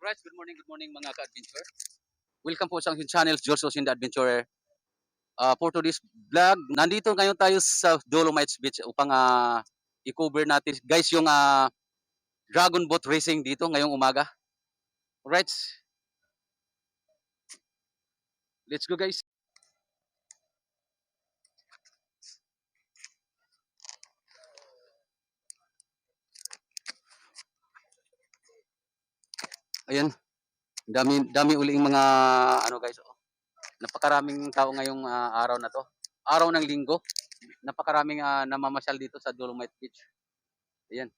Right, good morning mga ka-adventure. Welcome po sa aking channel, Joshua in the Adventurer. For today's vlog, nandito ngayon tayo sa Dolomites Beach upang i-cover natin guys yung Dragon Boat Racing dito ngayong umaga. Alright, let's go guys. Ayan, dami uling mga ano guys. Napakaraming tao ngayong araw na to. Araw ng linggo. Napakaraming namamasyal dito sa Dolomites Beach. Ayan.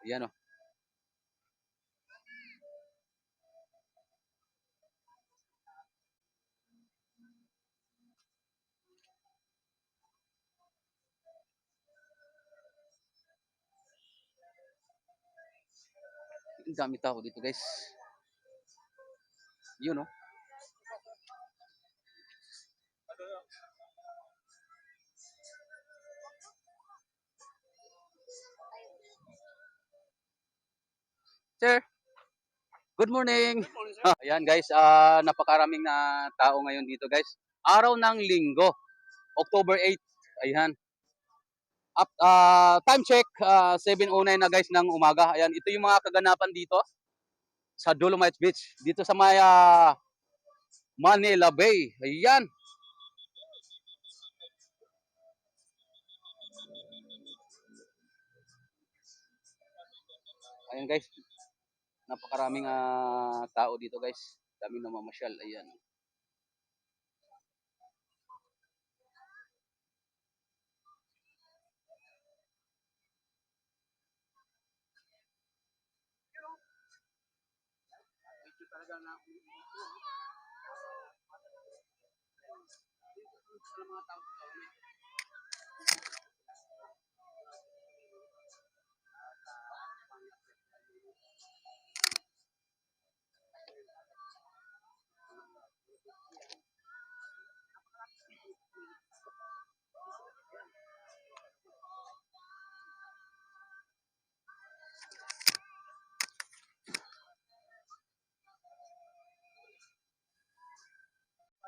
Ayan oh. Ang dami tao dito guys. Yun oh. Sir, good morning. Ayan guys, napakaraming na tao ngayon dito guys. Araw ng linggo, October 8. Ayan. Time check, 7:09 na guys ng umaga. Ayan, ito yung mga kaganapan dito sa Dolomites Beach. Dito sa may Manila Bay. Ayan. Ayan guys, napakaraming tao dito guys. Daming namamasyal. Ayan.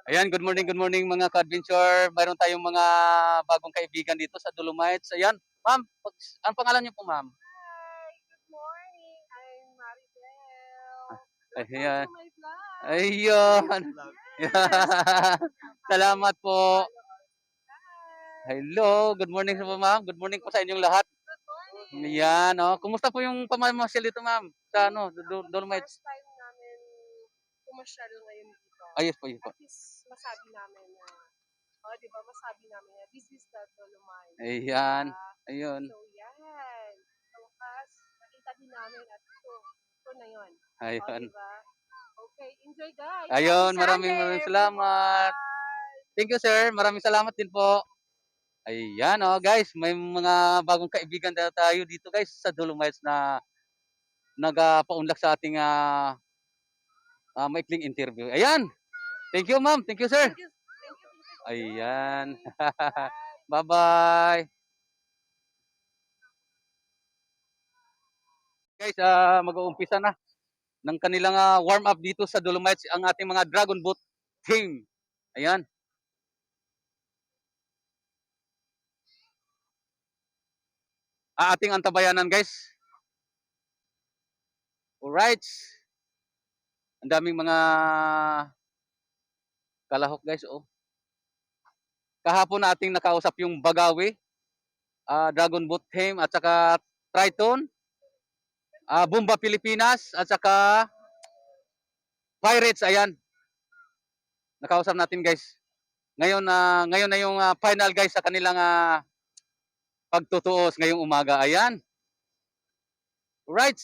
Ayan, good morning mga ka-adventure. Mayroon tayong mga bagong kaibigan dito sa Dolomites. Ayan, ma'am, ang pangalan niyo po, ma'am? Hi, good morning. I'm Maribel. Ayan. Welcome to my vlog. Ayun. Yes. Salamat po. Hi. Hello, good morning po, ma'am. Good morning po sa inyong lahat. Good morning. Ayan, oh. Kumusta po yung pamamasyal dito, ma'am? Sa ano, Dolomites? First time namin pumasyal ngayon dito. Ayos po, yun po. At least masabi namin na, di ba, masabi namin na this is the Dolomites. Ayan. Diba? Ayun. So, yan. Sa wakas, nakita din namin at ito na yun. Ayun. Diba? Okay, enjoy guys. Ayun, Happy maraming Sunday, salamat. everyone. Thank you, sir. Maraming salamat din po. Ayan, oh, guys. May mga bagong kaibigan na tayo dito, guys, sa Dolomites na nagpaunlak sa ating maikling interview. Ayan. Thank you, ma'am. Thank you, sir. Thank you. Ayan. Bye. Bye-bye. Guys, mag-uumpisa na ng kanilang warm up dito sa Dolomites ang ating mga Dragon Boat team. Ayan. Ating antabayanan, guys. Alright. Ang daming mga kalahok, guys. Oh. Kahapon na ating nakausap yung Bagawi, Dragon Boat team at saka Triton, Bomba Pilipinas at saka Pirates. Ayan. Nakausap natin, guys. Ngayon na yung final, guys, sa kanilang pagtutuos ngayong umaga. Ayan. Right.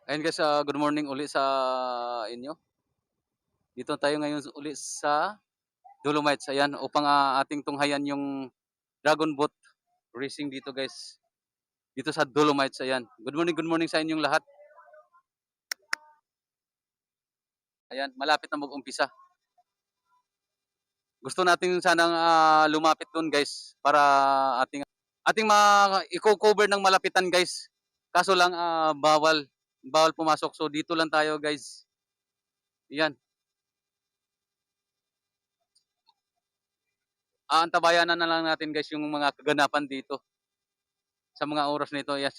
Ayun guys, good morning uli sa inyo. Dito tayo ngayon uli sa Dolomites. Ayan, upang ating tunghayan yung Dragon Boat Racing dito guys. Dito sa Dolomites. Ayan. Good morning sa inyong lahat. Ayan, malapit na mag-umpisa. Gusto natin sanang lumapit doon guys para ating i-cover ng malapitan guys. Kaso lang bawal pumasok. So dito lang tayo guys. Ayan. Antabayanan na lang natin guys yung mga kaganapan dito sa mga oras nito. Yes.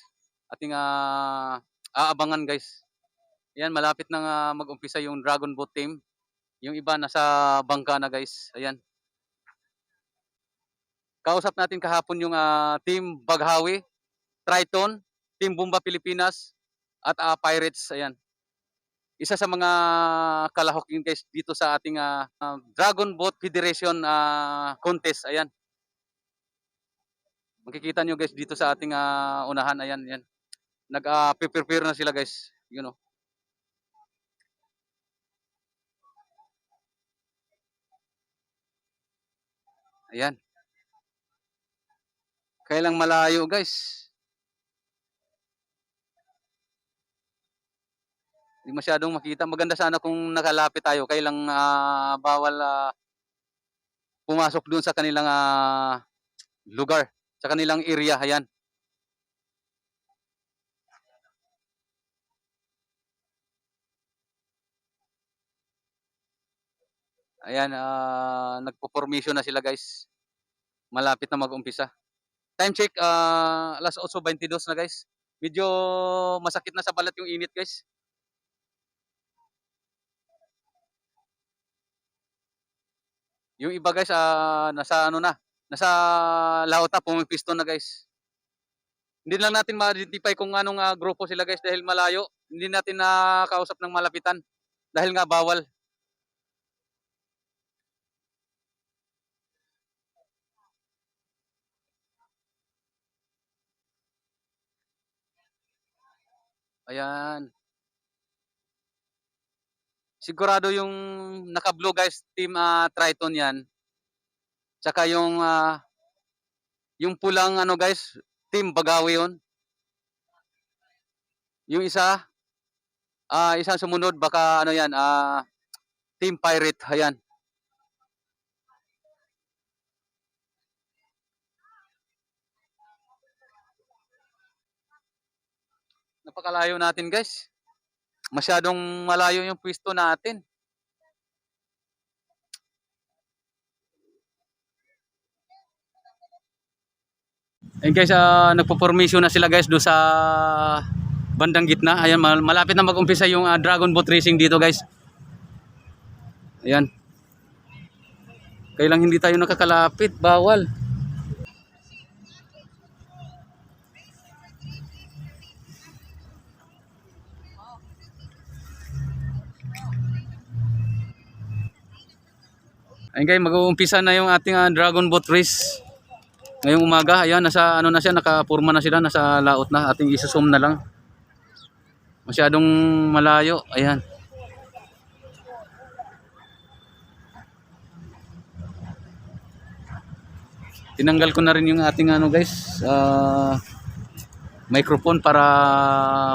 Ating aabangan guys. Ayan, malapit na mag-umpisa yung Dragon Boat team. Yung iba nasa bangka na guys. Ayan. Kausap natin kahapon yung Team Baghawi, Triton, Team Bomba Pilipinas at Pirates. Ayan. Isa sa mga kalahok yun guys dito sa ating Dragon Boat Federation contest. Ayan. Makikita nyo guys dito sa ating unahan. Ayan, ayan. Nag-prepare na sila guys. You know. Ayan. Kailang malayo guys. Hindi masyadong makita. Maganda sana kung nakalapit tayo. Kailang bawal pumasok doon sa kanilang lugar. Sa kanilang area. Ayan. Ayan, nagpo-formation na sila guys. Malapit na mag-umpisa. Time check, alas 8:22 na guys. Medyo masakit na sa balat yung init guys. Yung iba guys, nasa ano na, nasa laot na, pumipiston na guys. Hindi lang natin ma-identify kung anong grupo sila guys dahil malayo. Hindi natin nakausap ng malapitan dahil nga bawal. Ayan. Sigurado yung naka-blue guys, team Triton yan. Tsaka yung pulang ano guys, team Bagawi yun. Yung isa, isang sumunod baka ano yan, team Pirate. Ayan. Napakalayo natin guys. Masyadong malayo yung pwesto natin. Ayun guys, nagpo-formation na sila guys do sa bandang gitna. Ayan, malapit na mag-umpisa yung Dragon Boat Racing dito guys. Ayan. Kailang hindi tayo nakakalapit, bawal. Ayun guys, mag-uumpisa na yung ating Dragon Boat Race. Ngayong umaga, ayan, nasa ano na siya, nakapurma na sila, nasa laot na. Ating isa-zoom na lang. Masyadong malayo, ayan. Tinanggal ko na rin yung ating ano guys, microphone para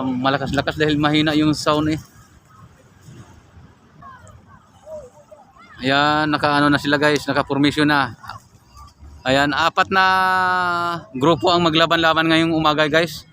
malakas-lakas dahil mahina yung sound eh. Ayan, naka-ano na sila guys, naka-formation na. Ayan, 4 na grupo ang maglaban-laban ngayong umaga guys.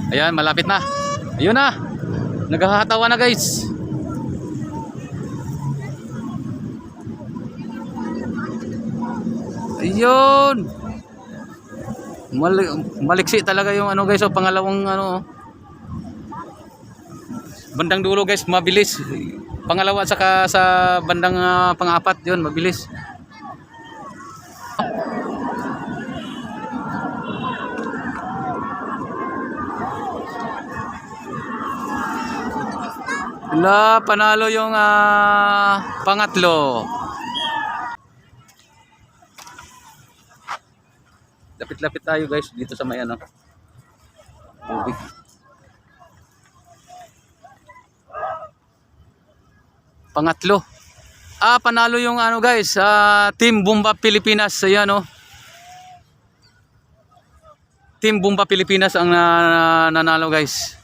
Ayan, malapit na. Ayun na. Naghahatawa na guys. Ayun. Maliksi talaga yung ano guys, pangalawang ano, bandang dulo guys, mabilis. Pangalawa at saka sa bandang pang-apat, yun, mabilis. Wala, panalo yung pangatlo. Lapit-lapit tayo guys dito sa may ano, tubig. Pangatlo. Panalo yung ano guys, Team Bomba Pilipinas. Ayan oh. Team Bomba Pilipinas ang nanalo guys.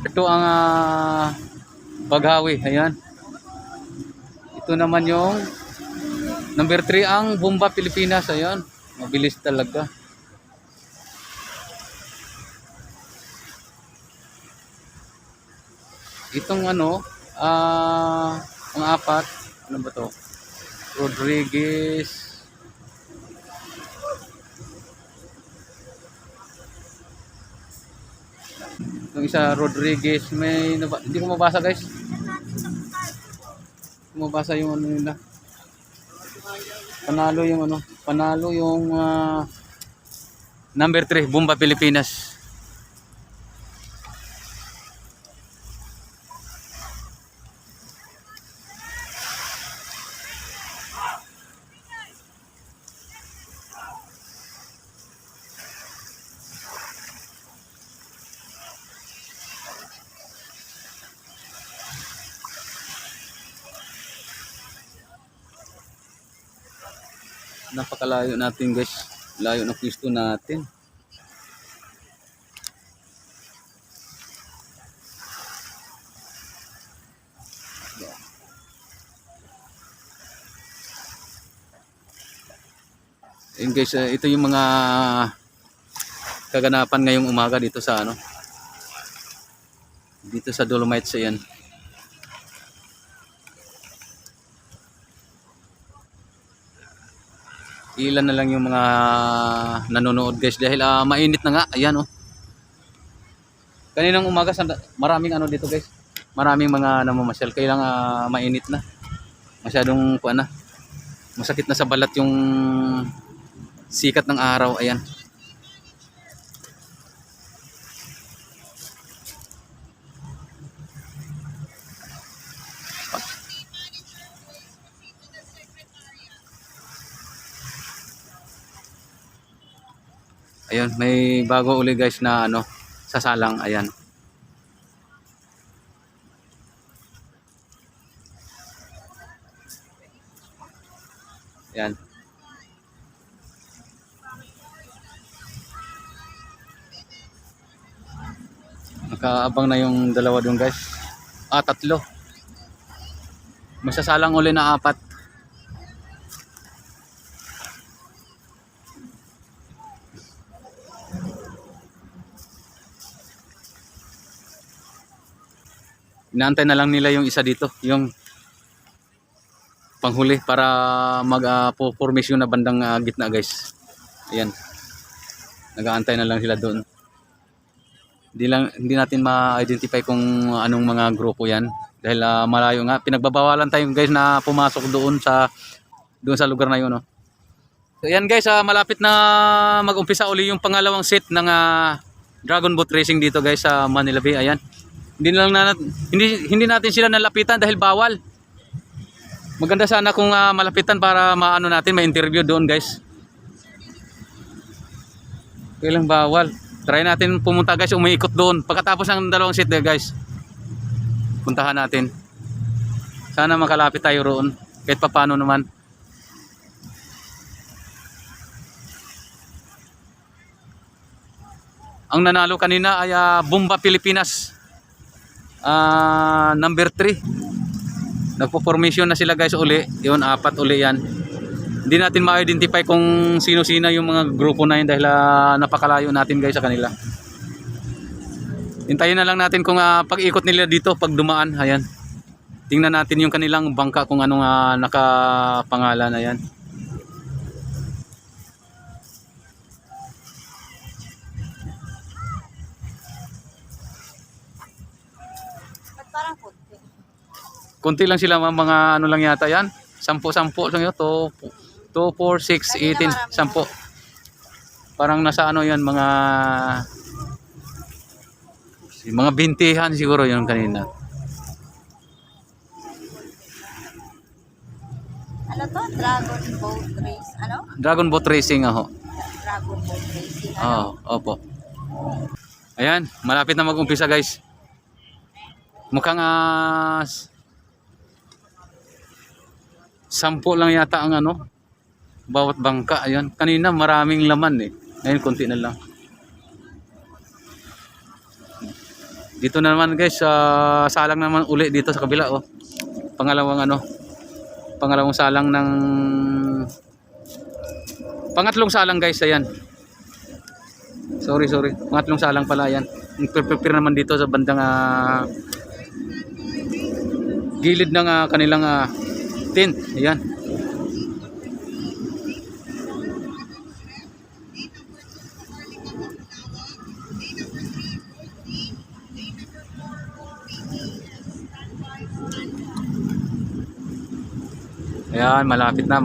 Ito ang Baghawi, ayan. Ito naman yung number 3 ang Bomba Pilipinas, ayan. Mabilis talaga. Itong ano, ang apat, ano ba to? Rodriguez. Yung isa Rodriguez, may hindi ko mabasa guys. Mabasa yung ano nila. Panalo yung number 3 Bomba Pilipinas. Napakalayo natin guys. Layo ng pwesto natin. Ayun guys, ito yung mga kaganapan ngayong umaga dito sa ano. Dito sa Dolomites yan. Ilan na lang yung mga nanonood guys dahil mainit na nga. Ayan oh. Kaninang umaga maraming ano dito guys. Maraming mga namamasyal kaya lang mainit na. Masyadong na. Masakit na sa balat yung sikat ng araw. Ayan. Ayun, may bago uli guys na ano, sasalang, ayan. Ayan. Nakaabang na yung dalawa doon guys. Tatlo. Masasalang uli na 4. Inaantay na lang nila yung isa dito, yung panghuli para mag-formation na bandang gitna guys. Ayan. Nag-aantay na lang sila doon. Hindi natin ma-identify kung anong mga grupo 'yan dahil malayo nga. Pinagbabawalan tayo guys na pumasok doon sa lugar na 'yon, no. So ayan guys, malapit na mag-umpisa uli yung pangalawang set ng Dragon Boat Racing dito guys sa Manila Bay. Ayan. Hindi natin sila nalapitan dahil bawal. Maganda sana kung malapitan para maano natin, ma-interview doon guys. Kailang bawal. Try natin pumunta guys, umiikot doon. Pagkatapos ng dalawang set guys, puntahan natin. Sana makalapit tayo roon kahit papaano naman. Ang nanalo kanina ay Bomba Pilipinas. number 3. Nagpo-formation na sila guys uli. Yun, 4 uli yan. Hindi natin ma-identify kung sino-sino yung mga grupo na yun dahil napakalayo natin guys sa kanila. Hintayin na lang natin kung pag-ikot nila dito pag dumaan. Ayan. Tingnan natin yung kanilang bangka kung anong nakapangalan. Ayan. Ba't parang konti? Konti lang sila, mga ano lang yata yan. 10-10 lang yun. 2, 4, 6, 18. 10. Parang nasa ano yan, mga 20-han siguro yun kanina. Ano to? Dragon Boat Race. Ano? Dragon Boat Racing ako. Dragon Boat Racing. Oo, opo. Ayan, malapit na mag-umpisa guys. Mukhang 10 lang yata ang bawat bangka. Ayan, kanina maraming laman eh. Ngayon konti na lang. Dito na naman guys, salang naman uli dito sa kabila oh. Pangalawang salang ng pangatlong salang guys, ayan. Sorry. Pangatlong salang pala yan. Prepare naman dito sa bandang gilid ng kanilang tent. Ayan. Ayan, malapit na.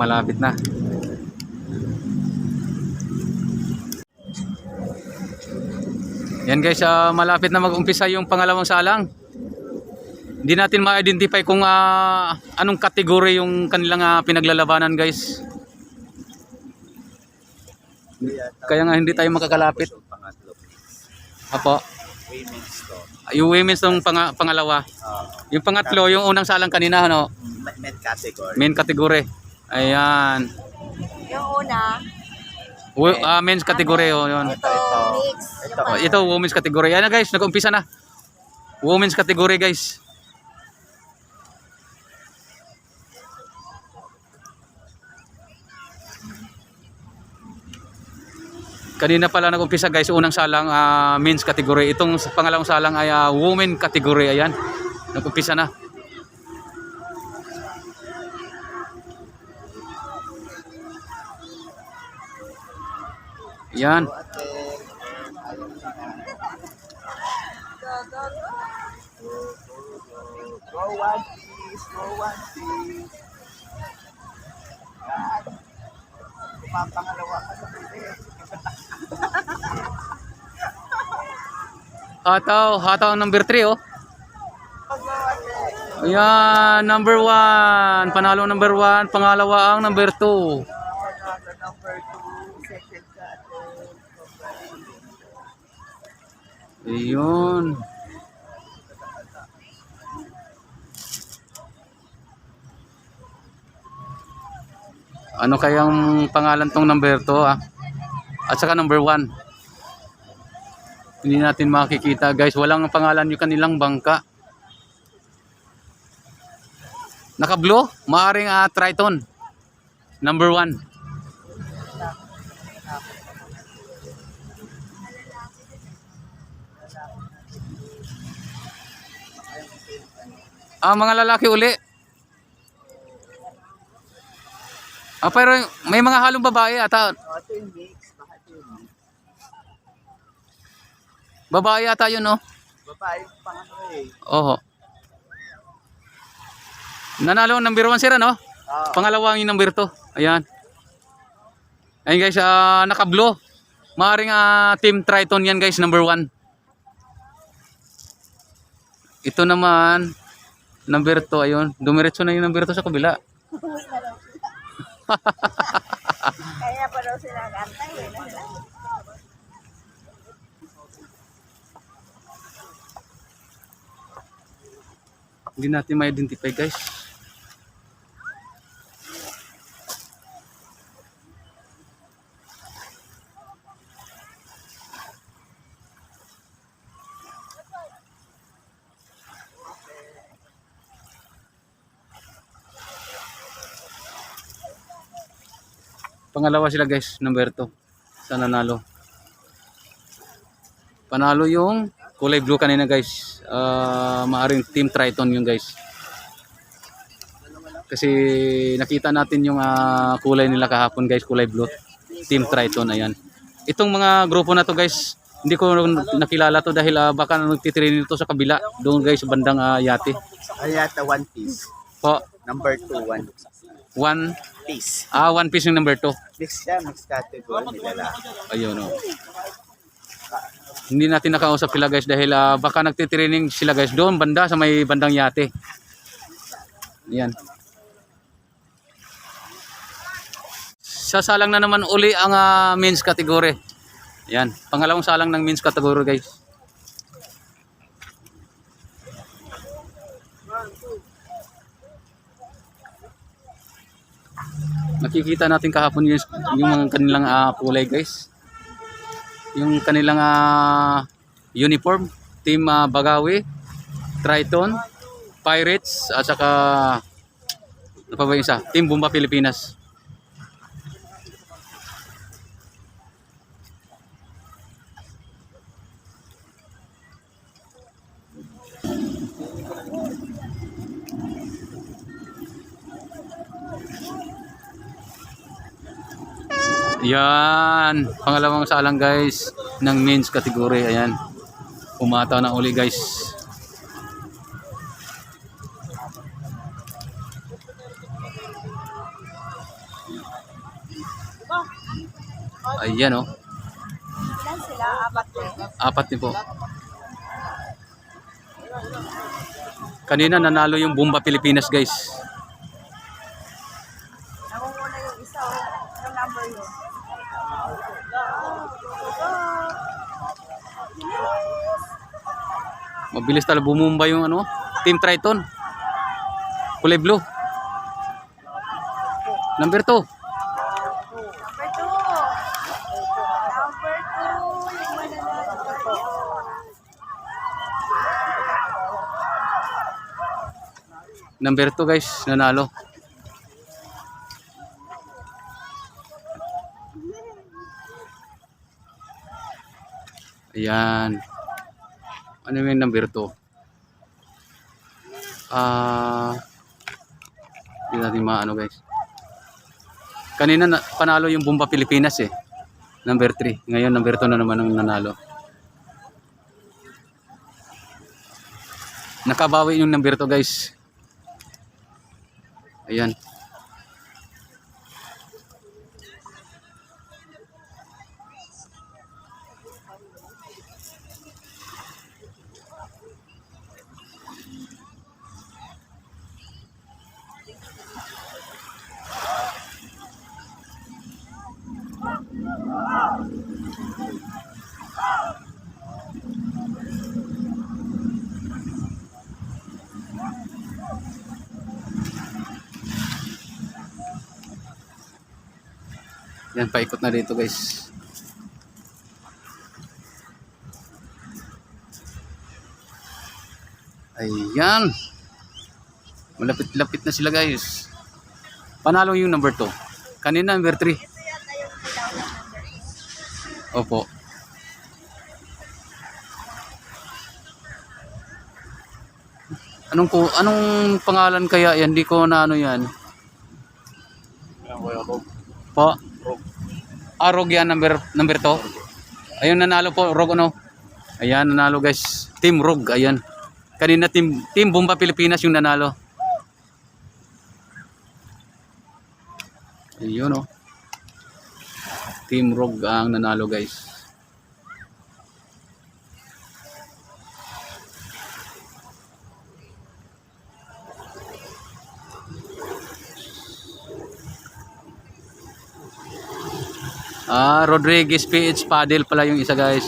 Yan guys, malapit na mag-umpisa yung pangalawang salang. Hindi natin ma-identify kung anong kategory yung kanilang pinaglalabanan guys. Kaya nga hindi tayo makakalapit. Apo. Yung women's tong pangalawa. Yung pangatlo, yung unang salang kanina, main category. Ayan. Yung una, Men's category, yun. ito, mix. Ito, women's category. Ayan na guys, nag-umpisa na. Women's category guys. Kanina pala nag-umpisa guys, unang salang men's category. Itong pangalawang salang ay women category. Ayan, nag-umpisa na. Yan. Hataw ang number 3 oh. Ayan, number 1. Panalo number 1. Pangalawa ang number 2. Ayun. Ano kayang pangalan tong number 2 At saka number 1. Hindi natin makikita guys. Walang pangalan yung kanilang bangka. Naka-blue, maaring Triton. Number 1. Mga lalaki uli. Pero may mga halong babae ata. Babae ata yun, no? Babae pang ano eh. Oo. Nanalo ang number 1 sila, no? Pangalawa yung number 2. Ayan. Ayun guys, naka-blue. Maaring Team Triton yan guys, number 1. Ito naman, number 2, ayun. Dumiretso na yung number 2 sa kabila. Kaya pa daw sila kantay. Hindi natin ma-identify guys. Pangalawa sila guys, number 2 sa nanalo. Panalo yung kulay blue kanina guys. Maaring Team Triton yung guys. Kasi nakita natin yung kulay nila kahapon guys, kulay blue. Team Triton, ayan. Itong mga grupo na to guys, hindi ko nakilala to dahil baka nagtitraining ito sa kabila. Doon guys, sa bandang Yate. Ayata One Piece. Po, Number 2, One Piece. One Piece yung number 2. Mix siya, mix category nila. Ayun oh. Hindi natin nakausap sila guys dahil baka nagtitraining sila guys doon banda sa may bandang Yate. Ayan. Sasalang na naman uli ang men's category. Ayan, pangalawang salang ng men's category guys. Nakikita natin kahapon yung mga kanilang kulay guys. Yung kanilang uniform, Team Bagawi, Triton, Pirates, at saka ano pa ba yung isa? Team Bomba Pilipinas. Yan, pangalawang salang guys ng men's category. Ayan, umataw na uli guys. Ayan oh, Ilan sila? Apat eh. apat din po. Kanina nanalo yung Bomba Pilipinas guys. Nangunguna yung isa. Yung number yun. Mabilis talaga bumumba yung Team Triton. Kulay blue. Number 2. Number 2. Number 2. Yung mananalo. Number 2 guys, nanalo. Ayan. Ano yung number 2? Hindi natin maano guys. Kanina panalo yung Bomba Pilipinas eh. Number 3. Ngayon number 2 na naman ang nanalo. Nakabawi yung number 2 guys. Ayan. Yan, paikot na dito guys. Ayan. Malapit-lapit na sila guys. Panalo yung number 2. Kanina number 3. Opo. Anong pangalan kaya yan? Di ko na ano yan. Po. Rog yan, number 2. Ayun, nanalo po, Rog ano. Ayan, nanalo guys. Team Rog, ayan. Kanina team Bomba Pilipinas yung nanalo. Ayun oh. Team Rog ang nanalo guys. Rodriguez PH Paddle pala yung isa guys.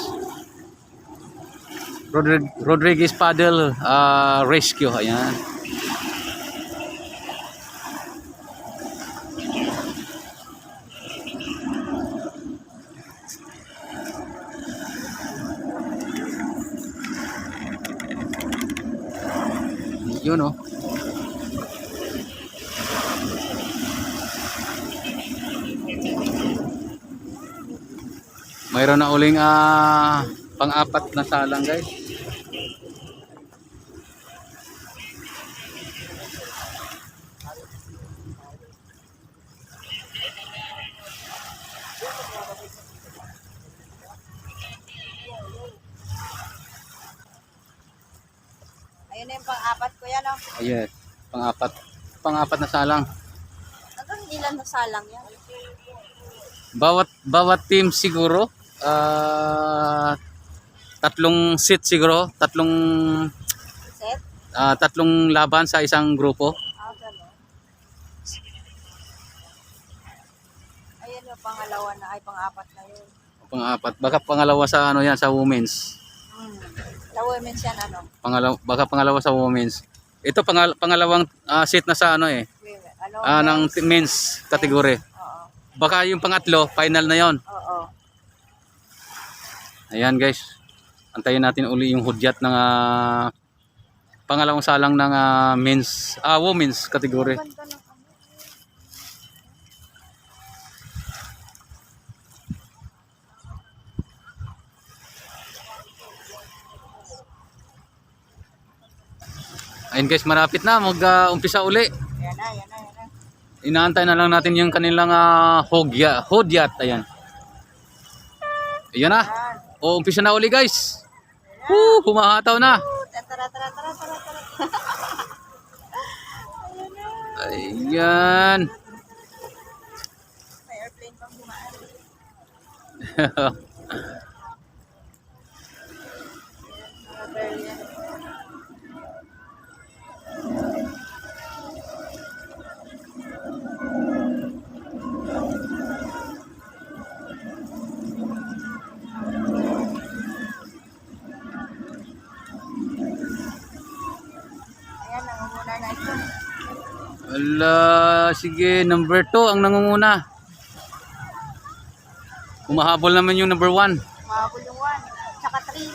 Rodriguez Paddle Rescue, ayan. Yun oh. Mayroon na uling pang-apat na salang guys. Ayun na yung pang-apat ko yan, oh. Yes, pang-apat. Pang-apat na salang. Hanggang ilan na salang yan? Bawat team siguro tatlong set siguro, Set? tatlong laban sa isang grupo. Gano'n. Ayun yung pangalawa na, ay pang-apat na yun. Pang-apat. Baka pangalawa sa ano yan sa women's. Sa women's yan, ano? Baka pangalawa sa women's. Ito pangalawang set na sa ano Women. Ano? ng men's category. Oo. Baka yung pangatlo, final na yon. Oo. Ayan guys. Antayin natin uli yung hudyat ng pangalawang salang ng women's category. Ganda ng ano. Ayun guys, malapit na mag-umpisa uli. Yan na, yan na, yan na. Inaantay na lang natin yung kanilang hudyat. Ayan. Ayan na. Yan. O, umpisa na uli guys. Humahataw na. Tara, tara, tara, tara, tara. Ayan. May airplane pang bumaan. Yan. Ayan, nangunguna na ito. Wala, sige, number 2 ang nangunguna. Humahabol naman yung number 1. Mahabol yung 1. Tsaka 3.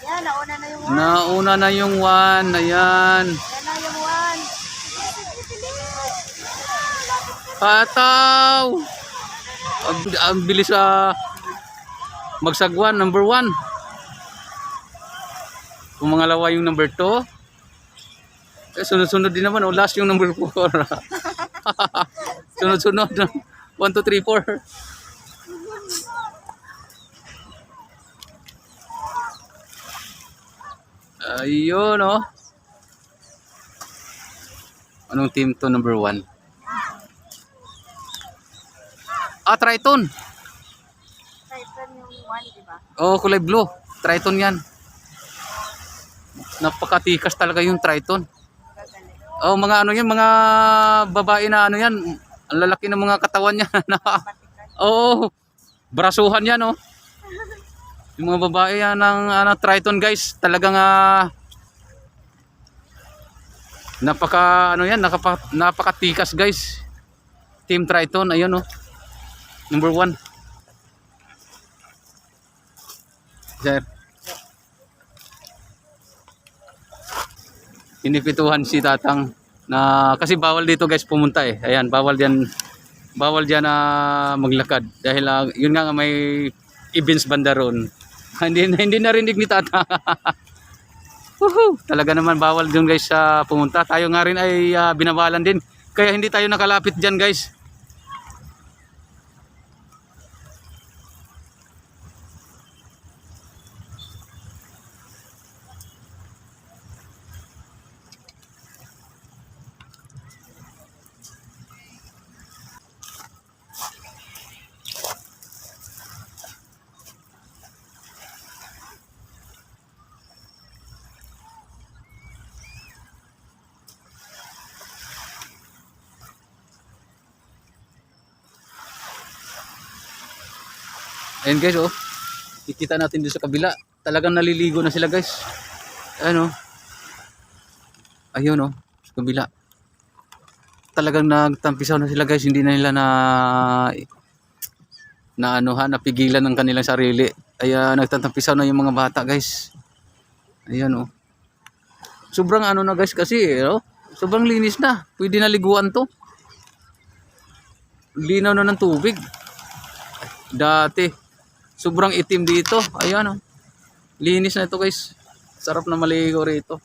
Yan, nauna na yung 1. Nauna na yung 1. Ayan. Yan na yung 1. Pataw! Ang bilis magsagwan, number 1. Kung mangalawa yung number 2. Sunod-sunod din naman, last yung number 4. Sunod-sunod. 1, 2, 3, 4. Ayun, oh. Anong team to number 1? Triton. Triton yung 1, di ba? Oh, kulay blue. Triton yan. Napakatikas talaga yung Triton. Gagaling. Oh, mga ano yan, mga babae na ano yan. Ang lalaki ng mga katawan niya. Oo. Brasuhan yan, oh. Yung mga babae yan ng Triton, guys. Talagang napakatikas, guys. Team Triton, ayun, oh. Number 1. Sir. Inipituhan si Tatang na kasi bawal dito guys pumunta eh. Ayan, bawal diyan maglakad dahil yun nga may events banda ron. hindi narinig ni Tatang. Talaga naman bawal doon guys pumunta. Tayo nga rin ay binawalan din. Kaya hindi tayo nakalapit diyan guys. Ayan guys, oh. Kikita natin dito sa kabila. Talagang naliligo na sila guys. Ano? Ayun, oh. Sa kabila. Talagang nagtampisaw na sila guys. Hindi na nila napigilan ng kanilang sarili. Ay nagtatampisaw na yung mga bata guys. Ayan, oh. Sobrang ano na guys kasi, oh. Sobrang linis na. Pwede na liguan to. Linaw na ng tubig. Dati Sobrang itim dito. Ayan oh. Linis na ito guys. Sarap na maligo rito.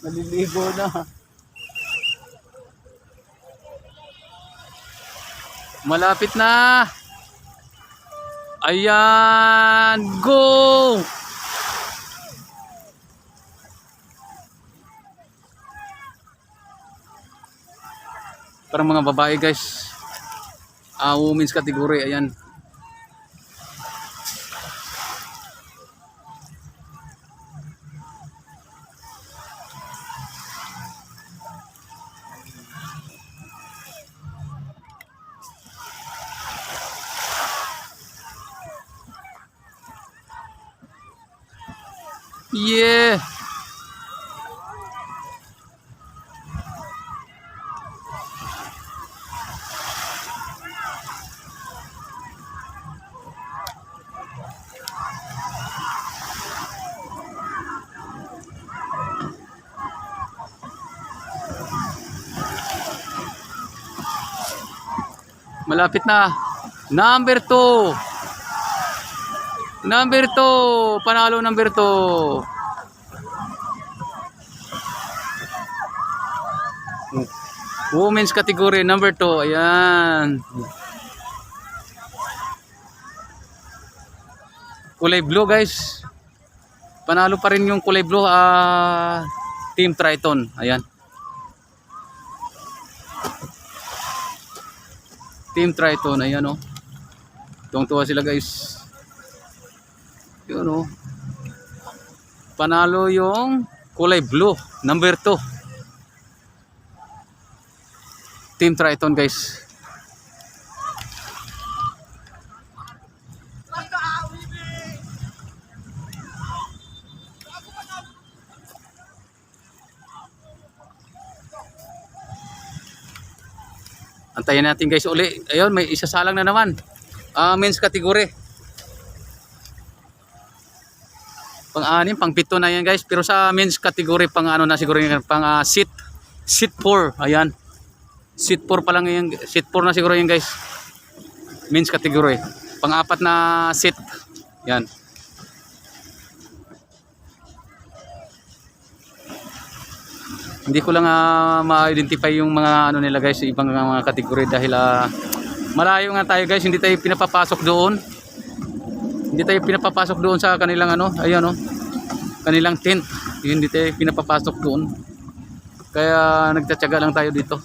Naliligo na. Malapit na. Ayan, go! Parang mga babae guys. Women's category, ayan. Yeah. Malapit na. Number 2. Number 2. Panalo number 2. Women's category number 2. Ayan. Kulay blue guys. Panalo pa rin yung kulay blue. Team Triton. Ayan. Team Triton. Ayan o. Tuwang-tuwa sila guys. Yun o. Panalo yung kulay blue. Number 2. Team Triton guys. Antayin natin guys uli. Ayun, may isasalang na naman. Men's category. Pang-anim, pang-pito na yan guys. Pero sa men's category, pang-ano na siguro yan. Pang-seat 4. Ayan. Seat 4 pa lang yan. Seat 4 na siguro yan guys. Men's category. Pang-apat na seat. Yan. Hindi ko lang ma-identify yung mga ano nila guys, ibang mga category dahil malayo nga tayo guys, hindi tayo pinapapasok doon. Hindi tayo pinapapasok doon sa kanilang ano, ayun oh. Kanilang tent. Hindi tayo pinapapasok doon. Kaya nagtatyaga lang tayo dito.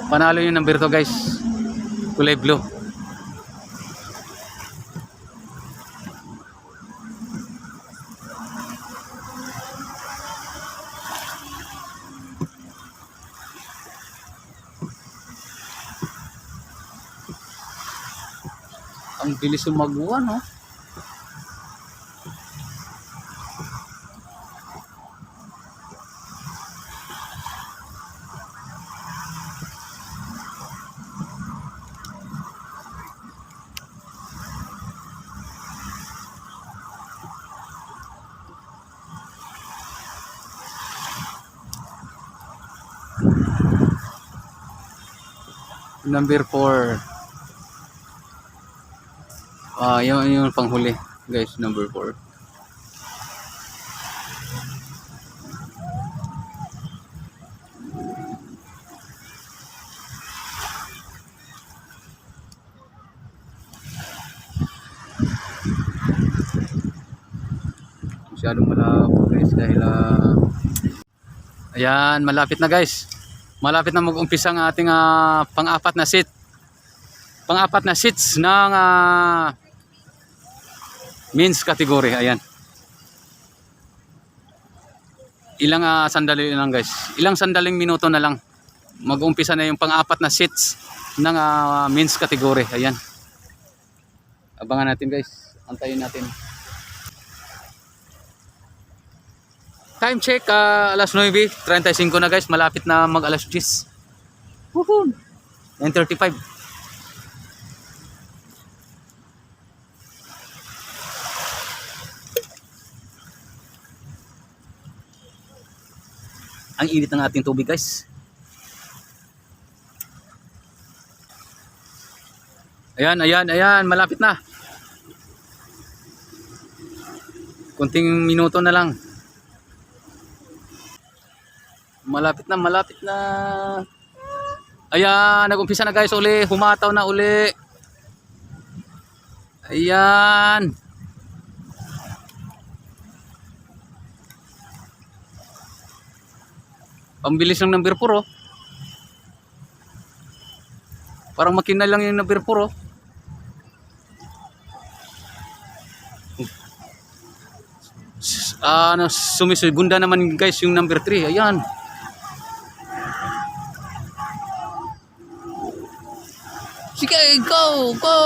Panalo yung number 2 guys. Kulay blue. Ang bilis sumagwa no. Number 4. Yung panghuli guys, number 4. Masyadong malabo guys dahil ayan, malapit na guys. Malapit na mag-umpisa ang ating pang-apat na seat. Pang-apat na seats ng men's category. Ayan. Ilang sandali lang guys. Ilang sandaling minuto na lang. Mag-umpisa na yung pang-apat na seats ng men's category. Ayan. Abangan natin guys. Antayin natin. Time check, alas 9:35 na guys. Malapit na mag alas 10. Woohoo! 9:35. Ang init ng ating tubig guys. Ayan, ayan, ayan. Malapit na. Kunting minuto na lang. Malapit na, malapit na. Ayan, nag-umpisa na guys uli. Humataw na uli. Ayan. Pambilis ng number 4 oh. Parang makina lang yung number 4 oh. Sumisugunda naman guys yung number 3. Ayan. Sige, go, go.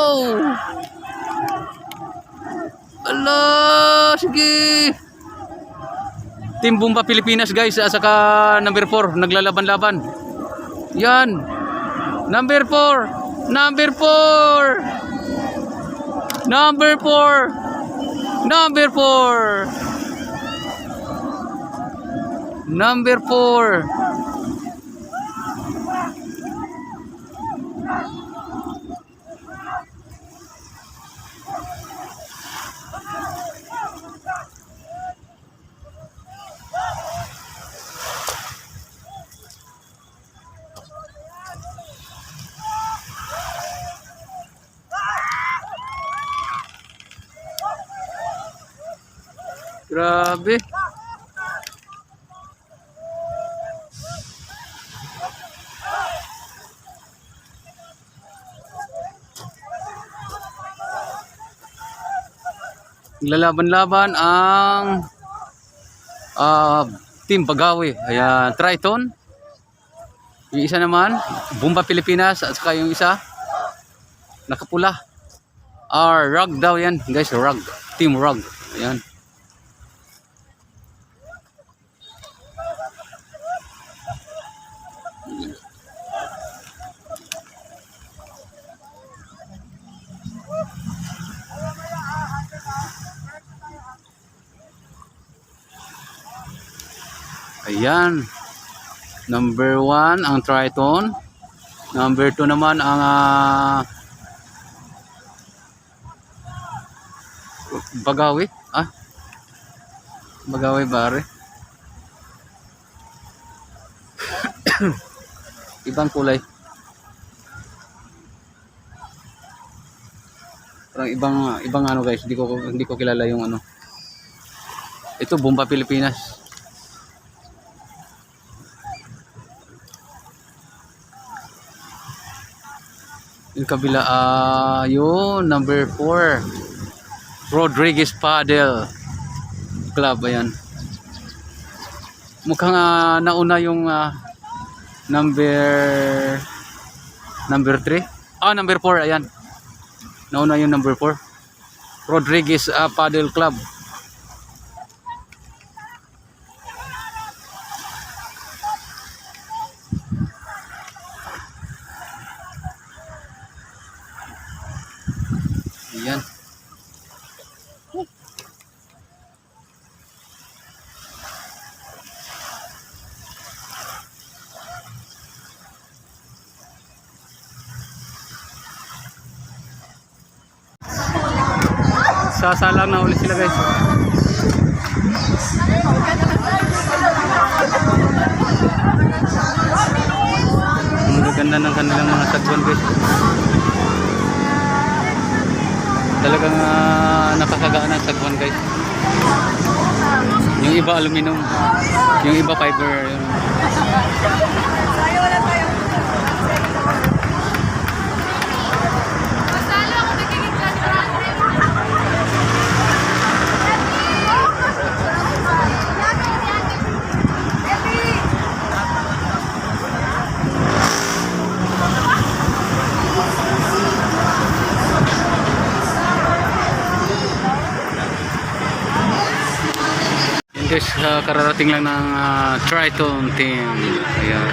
Ala, sige. Team Bomba Pilipinas guys, saka number 4 naglalaban-laban. Yan. Number 4. Number 4. Number 4. Number 4. Number 4. Grabe. Lalaban-laban ang Team Bagawi. Ayan, Triton. Yung isa naman, Bomba Pilipinas. At saka yung isa, nakapula. Rug daw yan. Guys, Rug. Team Rug. Ayan. Ayan. Number 1 ang Triton. Number 2 naman ang Bagawi. Bagawi Bare. Ibang kulay. Parang ibang ano guys, hindi ko kilala yung ano. Ito Bomba Pilipinas. Yung kabila yun number 4 Rodriguez Paddle Club. Ayan. Mukhang nauna yung number 3. Number 4. Ayan. Nauna yung number 4 Rodriguez Paddle Club. Ayan. Sasalang na ulit sila guys. Ang ganda ng kanilang mga sagwan guys. Talagang nakakagaan ang sagwan guys. Yung iba aluminum, yung iba fiber. Yung... guys, kararating lang ng Triton team. Ayan.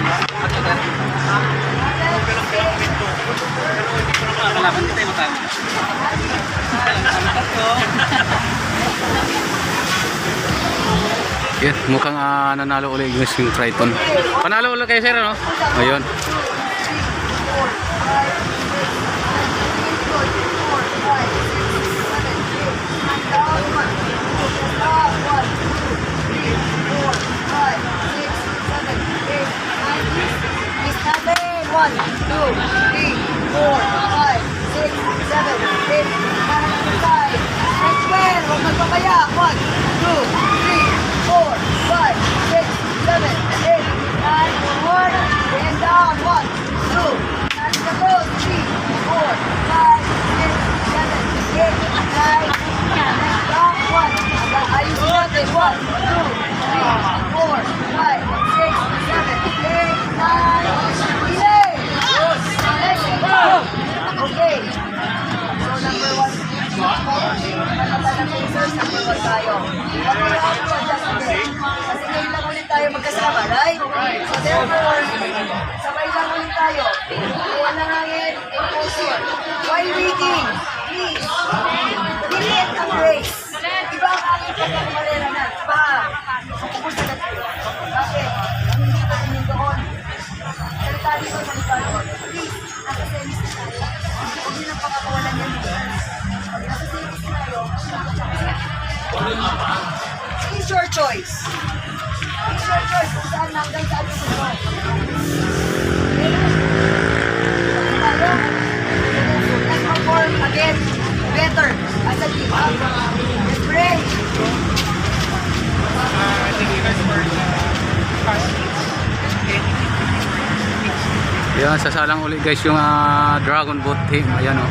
Yan, mukhang nanalo ulit guys yung Triton. Panalo ulit kayo sir, ano? Ayun. One, two, three, four, five, six, seven, eight, nine, 10. Next man, huwag magpapaya. 1, 2, 3, 4, 5, 6, 7, 8, 9, forward, and down. 1, 2, that's the goal. 3, 4, 5, 6, 7, 8, 9, next down. 1, ayusin natin. 1, 2, 3, 4, 5, 6, 7, 8, 9, delay. Okay. So, number 1. Number 1 tayo. Kasi ngayon lang ulit tayo magkasama, right? So, therefore, sabay lang ulit tayo. Kaya lang hangin, impulsion. While waiting, please, delete ang race. Iba ang aking pagkakamarera na. Kapupos na tayo. Bakit? Ang hindi pa rin doon. Salita dito, salita doon. Please, nasa semis na tayo. Huwag nyo nang pakakawalan yan. Pag nasa semis na tayo, it's your choice. It's your choice kung saan hanggang saan gusto mo. Let's perform again better as a team. Let's pray. Ayan, sasalang ulit guys yung Dragon Boat team. Ayan o.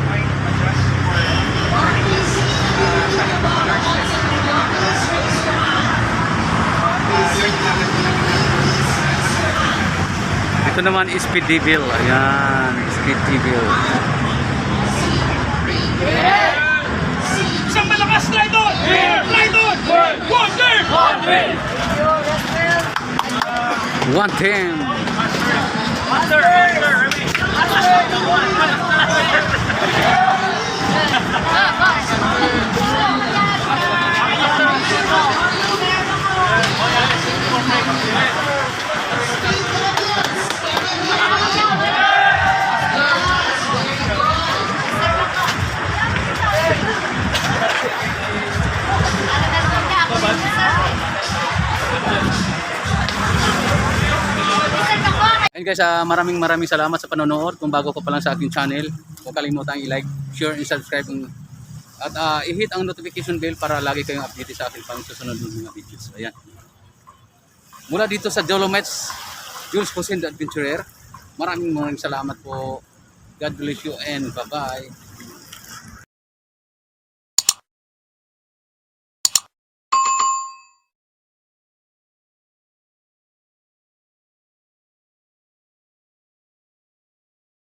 Ito naman is Speed Devil. Ayan, Speed Devil. Isang malakas Triton! Triton! One team! One team! One team. And guys, maraming salamat sa panonood. Kung bago ko pa lang sa aking channel, huwag kalimutang i-like, share, and subscribe. At i-hit ang notification bell para lagi kayong update sa aking pang susunod ng mga videos. Ayan. Mula dito sa Dolomites, Jules Jose the Adventurer. Maraming salamat po. God bless you and bye-bye.